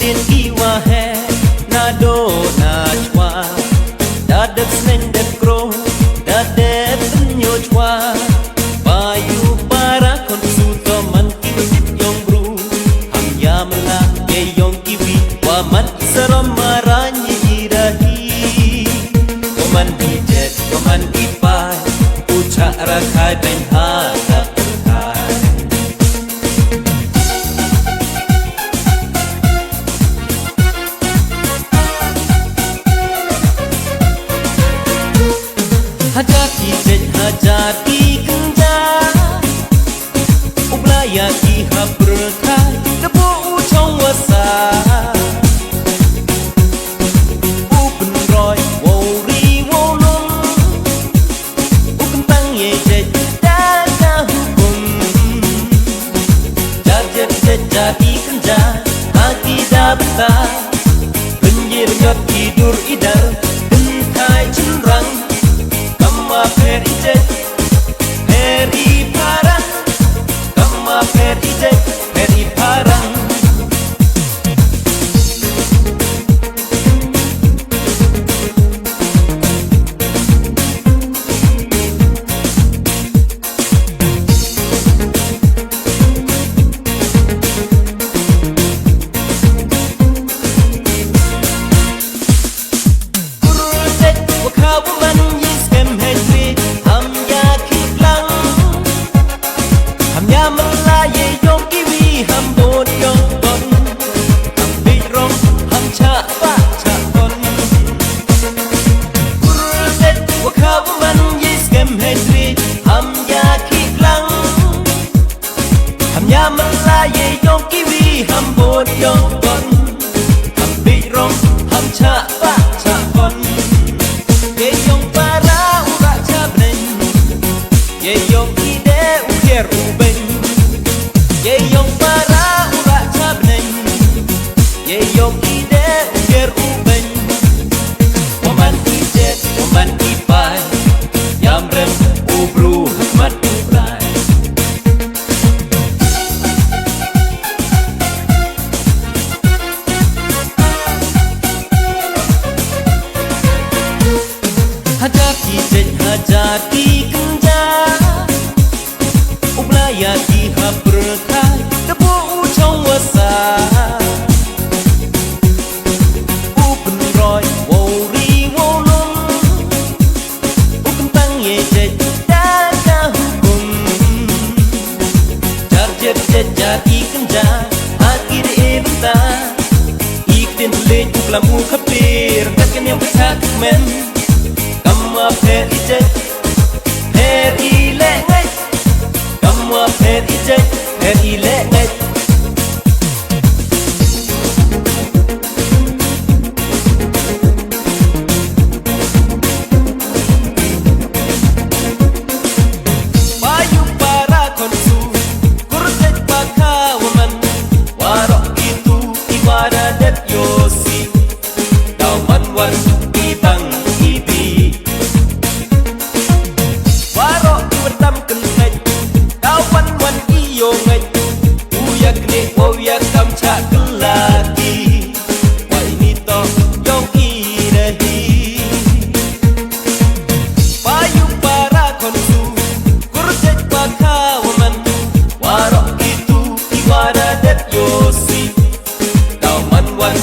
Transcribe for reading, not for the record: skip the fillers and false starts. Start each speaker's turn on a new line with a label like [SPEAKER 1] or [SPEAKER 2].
[SPEAKER 1] tiền kiwa he na do na chwa da dep sneng dep kro da dep nyo chwa bayu para kon su to man ki yong bru ham yam la ye yong kiwi wa man saram marani irahi man di jet man di pai ucha rakhai ben ha hajati jet hajati kenja ublaya ki haberkai debu uchong wasa upen roi wori wolong uken tang ye jet dana hukum jet jet jati kenja haki dabta penyir nyot tidur idar dentai cenrang peri jet peri parang kama peri jet peri parang jet wakau man Melaye yong kiwi ham bon yong bon ham big rong ham cha pa cha bon Urset wakau man yes kem hetri ham ya ki lang ham ya Melaye yong kiwi ham bon yong bon ham big rong ham cha pa cha bon ye yong para ura cha bnen ye yong ide ukier uben ye yong para ura chabneng ye yong ide uger uben woman ijet woman ipai yamrem ubru hikmat ubrai hajati jet hajati kenja ublaya ki haberkai debu uchong wasa upen roi wori wolong uken tang ye jet dana hukum jar jet jet jati kenja akhir ebta iktin lej uplamu khapir katken yang pecah men kama peri jet peri lengai kama peri jet peri lengai bayu para konsu kurjet pakawaman warok itu iwara det yosi dauman wan ibang ibi warok iwadam kenai dauman wan iyo ngai uyak ne uyak kam cha kelati wai ni to yong irahi bayu para konsu kurjet pakawaman warok itu iwara det yosi dauman wan